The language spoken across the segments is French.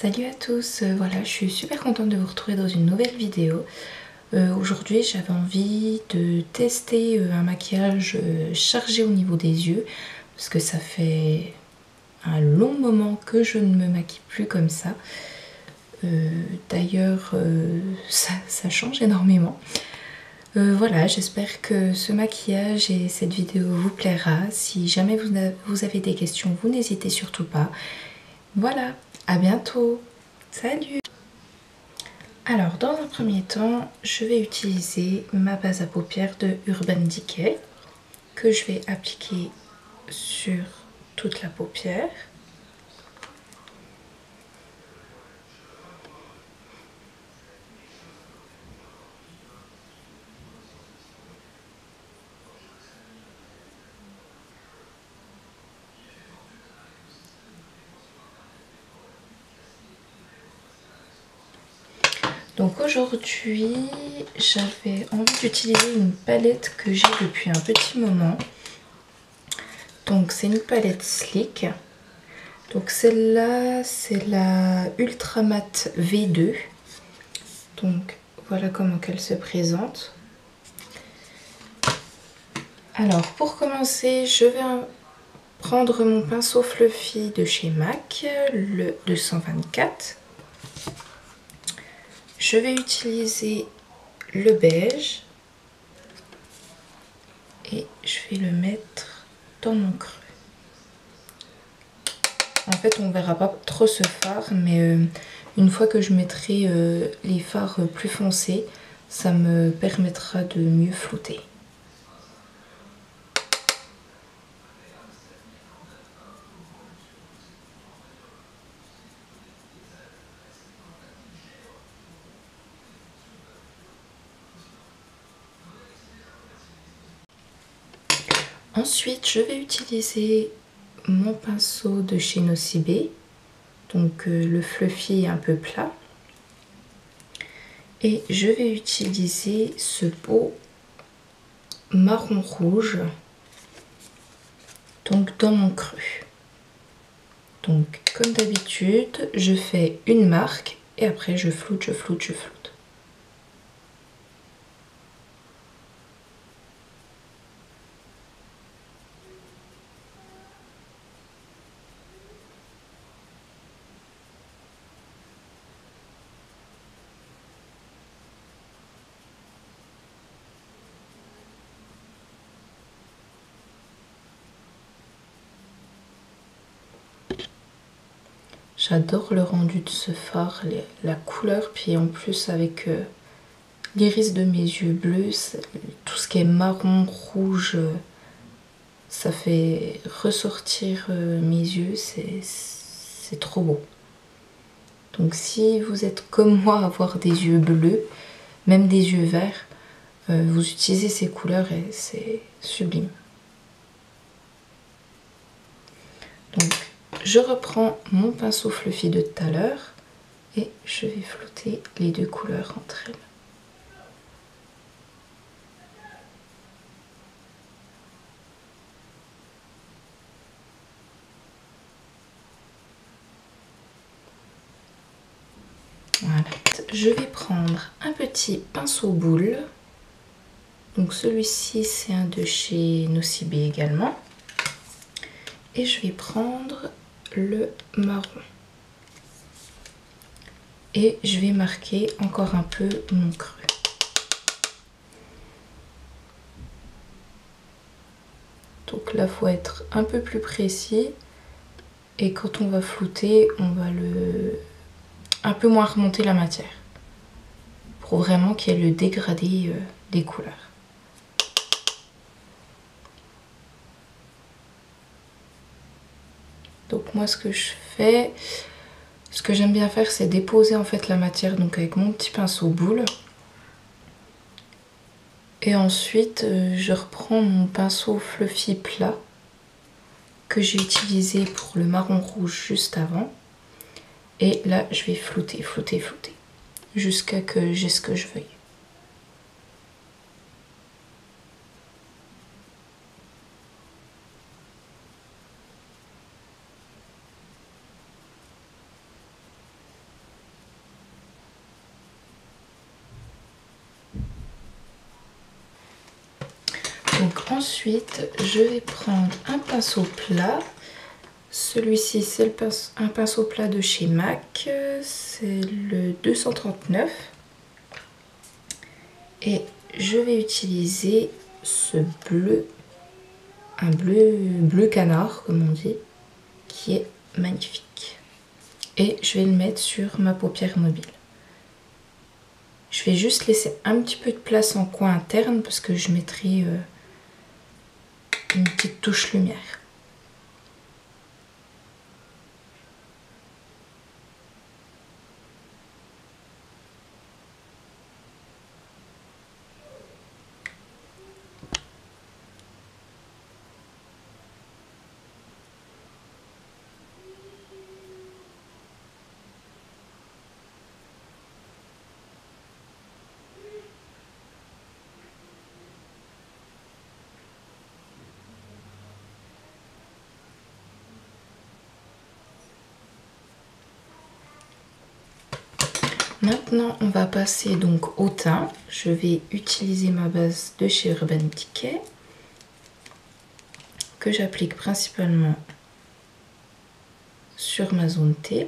Salut à tous, voilà, je suis super contente de vous retrouver dans une nouvelle vidéo. Aujourd'hui j'avais envie de tester un maquillage chargé au niveau des yeux parce que ça fait un long moment que je ne me maquille plus comme ça. D'ailleurs ça change énormément. Voilà, j'espère que ce maquillage et cette vidéo vous plaira. Si jamais vous avez des questions, vous n'hésitez surtout pas. Voilà, à bientôt. Salut! Alors, dans un premier temps, je vais utiliser ma base à paupières de Urban Decay que je vais appliquer sur toute la paupière. Donc aujourd'hui, j'avais envie d'utiliser une palette que j'ai depuis un petit moment. Donc c'est une palette Sleek. Donc celle-là, c'est la Ultra Matte V2. Donc voilà comment elle se présente. Alors pour commencer, je vais prendre mon pinceau fluffy de chez MAC, le 224. Je vais utiliser le beige et je vais le mettre dans mon creux. En fait, on verra pas trop ce fard, mais une fois que je mettrai les fards plus foncés, ça me permettra de mieux flouter. Ensuite, je vais utiliser mon pinceau de chez Nocibé, donc le fluffy un peu plat. Et je vais utiliser ce pot marron rouge, donc dans mon creux. Donc comme d'habitude, je fais une marque et après je floute, je floute, je floute. J'adore le rendu de ce fard, la couleur, puis en plus avec l'iris de mes yeux bleus, tout ce qui est marron, rouge, ça fait ressortir mes yeux, c'est trop beau. Donc si vous êtes comme moi à avoir des yeux bleus, même des yeux verts, vous utilisez ces couleurs et c'est sublime. Donc je reprends mon pinceau fluffy de tout à l'heure et je vais flouter les deux couleurs entre elles. Voilà. Je vais prendre un petit pinceau boule. Donc celui-ci c'est un de chez Nocibé également. Et je vais prendre le marron. Et je vais marquer encore un peu mon creux. Donc là, il faut être un peu plus précis. Et quand on va flouter, on va un peu moins remonter la matière. Pour vraiment qu'il y ait le dégradé des couleurs. Donc moi, ce que je fais, ce que j'aime bien faire, c'est déposer en fait la matière donc avec mon petit pinceau boule. Et ensuite, je reprends mon pinceau fluffy plat que j'ai utilisé pour le marron rouge juste avant. Et là, je vais flouter, flouter, flouter jusqu'à que j'ai ce que je veuille. Donc ensuite, je vais prendre un pinceau plat. Celui-ci, c'est un pinceau plat de chez MAC. C'est le 239. Et je vais utiliser ce bleu, un bleu canard, comme on dit, qui est magnifique. Et je vais le mettre sur ma paupière mobile. Je vais juste laisser un petit peu de place en coin interne parce que je mettrai une petite touche lumière. Maintenant, on va passer donc au teint. Je vais utiliser ma base de chez Urban Decay que j'applique principalement sur ma zone T.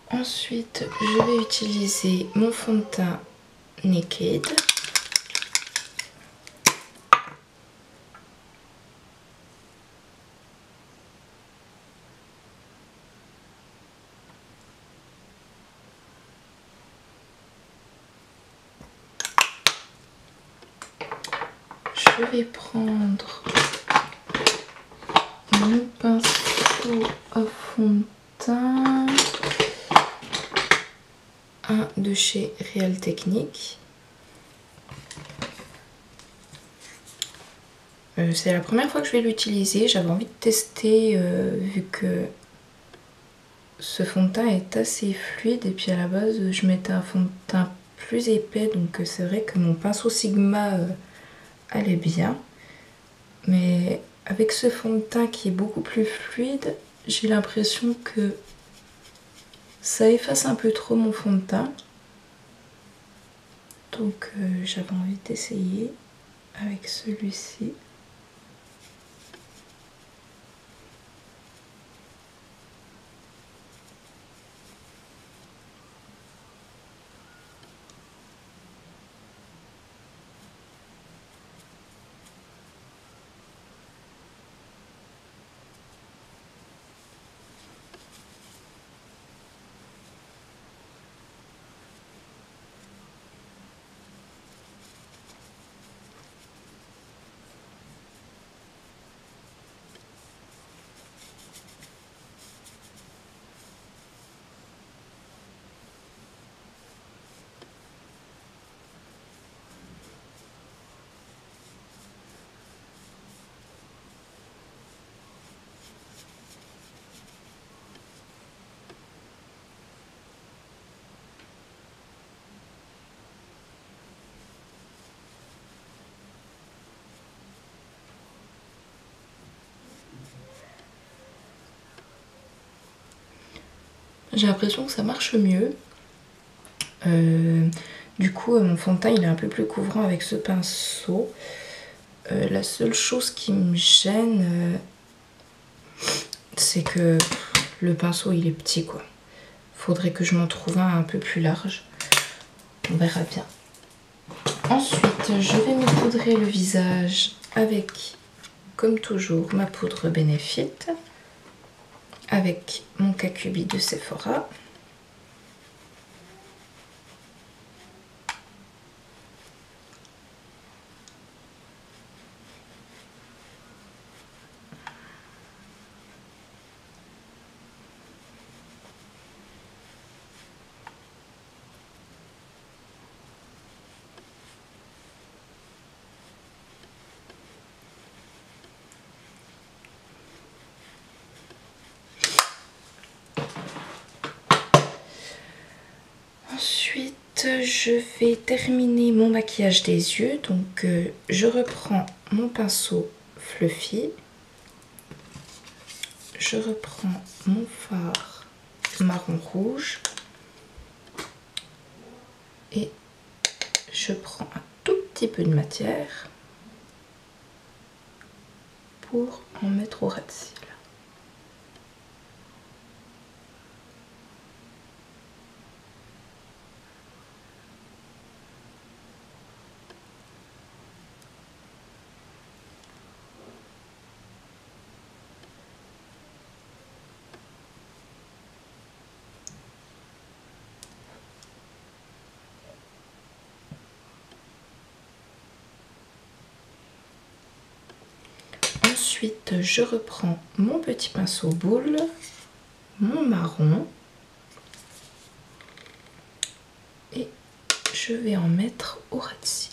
Ensuite, je vais utiliser mon fond de teint Naked. Je vais prendre mon pinceau à fond de teint, un de chez Real Technique. C'est la première fois que je vais l'utiliser, j'avais envie de tester vu que ce fond de teint est assez fluide et puis à la base je mettais un fond de teint plus épais, donc c'est vrai que mon pinceau Sigma allait bien, mais avec ce fond de teint qui est beaucoup plus fluide, j'ai l'impression que ça efface un peu trop mon fond de teint, donc j'avais envie d'essayer avec celui-ci. J'ai l'impression que ça marche mieux. Du coup, mon fond de teint il est un peu plus couvrant avec ce pinceau. La seule chose qui me gêne, c'est que le pinceau il est petit quoi. Faudrait que je m'en trouve un peu plus large. On verra bien. Ensuite, je vais me poudrer le visage avec, comme toujours, ma poudre Benefit. Avec mon Kakubi de Sephora. je vais terminer mon maquillage des yeux. Donc je reprends mon pinceau Fluffy. Je reprends mon fard marron rouge. Et je prends un tout petit peu de matière pour en mettre au ras de cils. Ensuite, je reprends mon petit pinceau boule, mon marron, et je vais en mettre au ras de cils.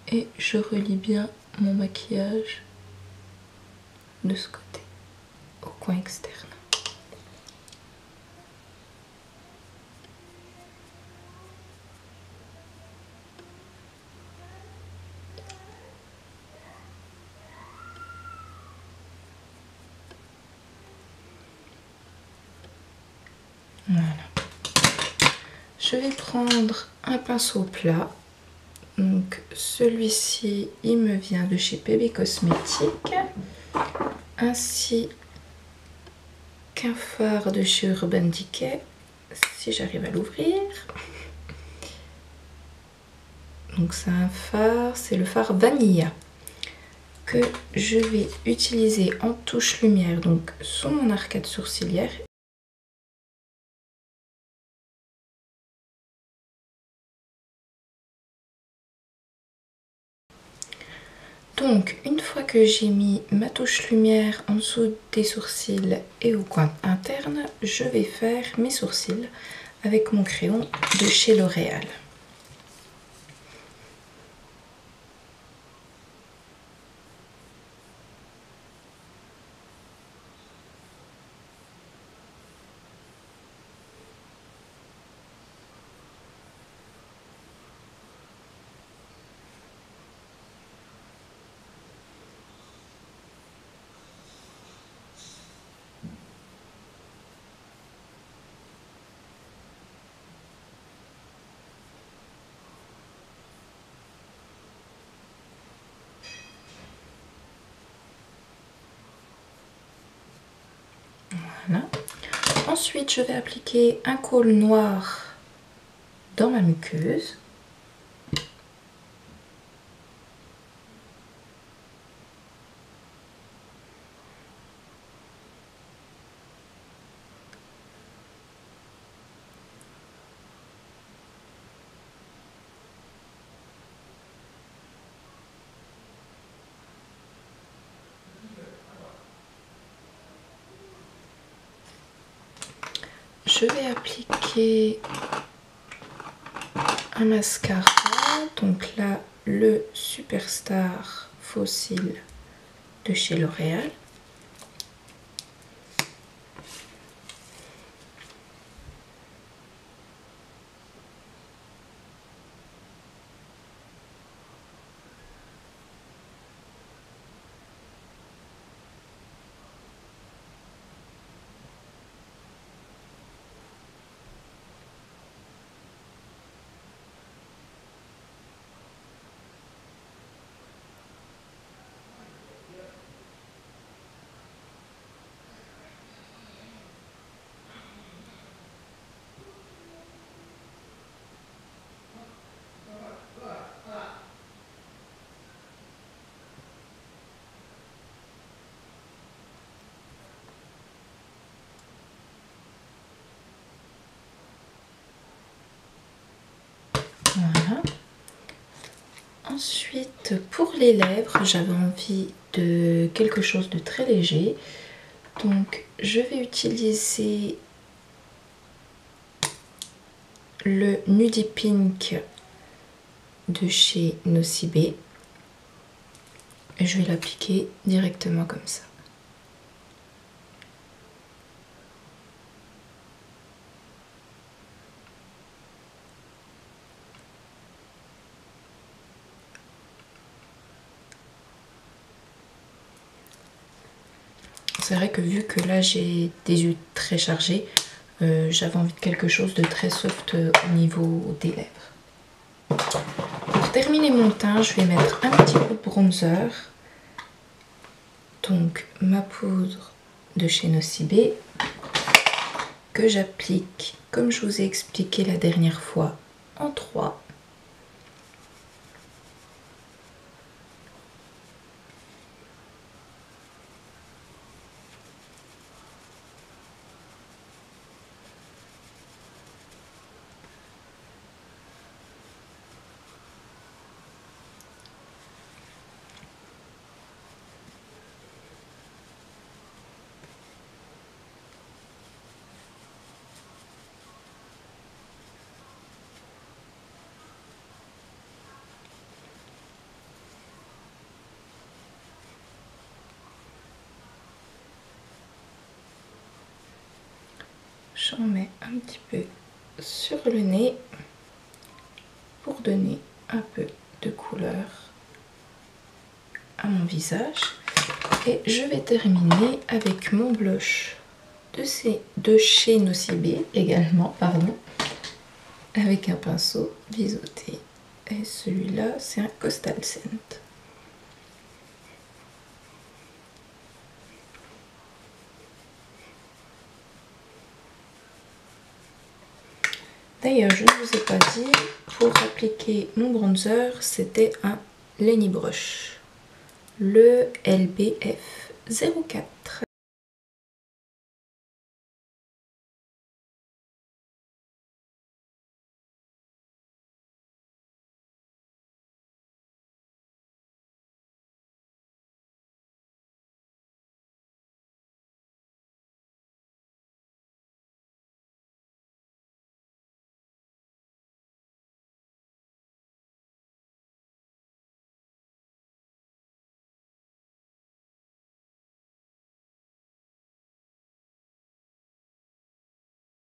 Et je relie bien mon maquillage de ce côté, au coin externe. Voilà. Je vais prendre un pinceau plat. Donc celui-ci, il me vient de chez PB Cosmétiques, ainsi qu'un fard de chez Urban Decay, si j'arrive à l'ouvrir. Donc c'est un fard, c'est le fard Vanilla que je vais utiliser en touche lumière, donc sous mon arcade sourcilière. Donc une fois que j'ai mis ma touche lumière en dessous des sourcils et au coin interne, je vais faire mes sourcils avec mon crayon de chez L'Oréal. Voilà. Ensuite, je vais appliquer un col noir dans ma muqueuse. Je vais appliquer un mascara, donc là le Superstar Fossile de chez L'Oréal. Voilà. Ensuite, pour les lèvres, j'avais envie de quelque chose de très léger. Donc, je vais utiliser le Nudie Pink de chez Nocibé et je vais l'appliquer directement comme ça. C'est vrai que vu que là j'ai des yeux très chargés, j'avais envie de quelque chose de très soft au niveau des lèvres. Pour terminer mon teint, je vais mettre un petit peu de bronzer. Donc ma poudre de chez Nocibé que j'applique, comme je vous ai expliqué la dernière fois, en 3. J'en mets un petit peu sur le nez pour donner un peu de couleur à mon visage. Et je vais terminer avec mon blush de chez Nocibé également, pardon, avec un pinceau biseauté. Et celui-là, c'est un Coastal Scent. D'ailleurs, je ne vous ai pas dit, pour appliquer mon bronzer, c'était un Lenny Brush, le LBF 04.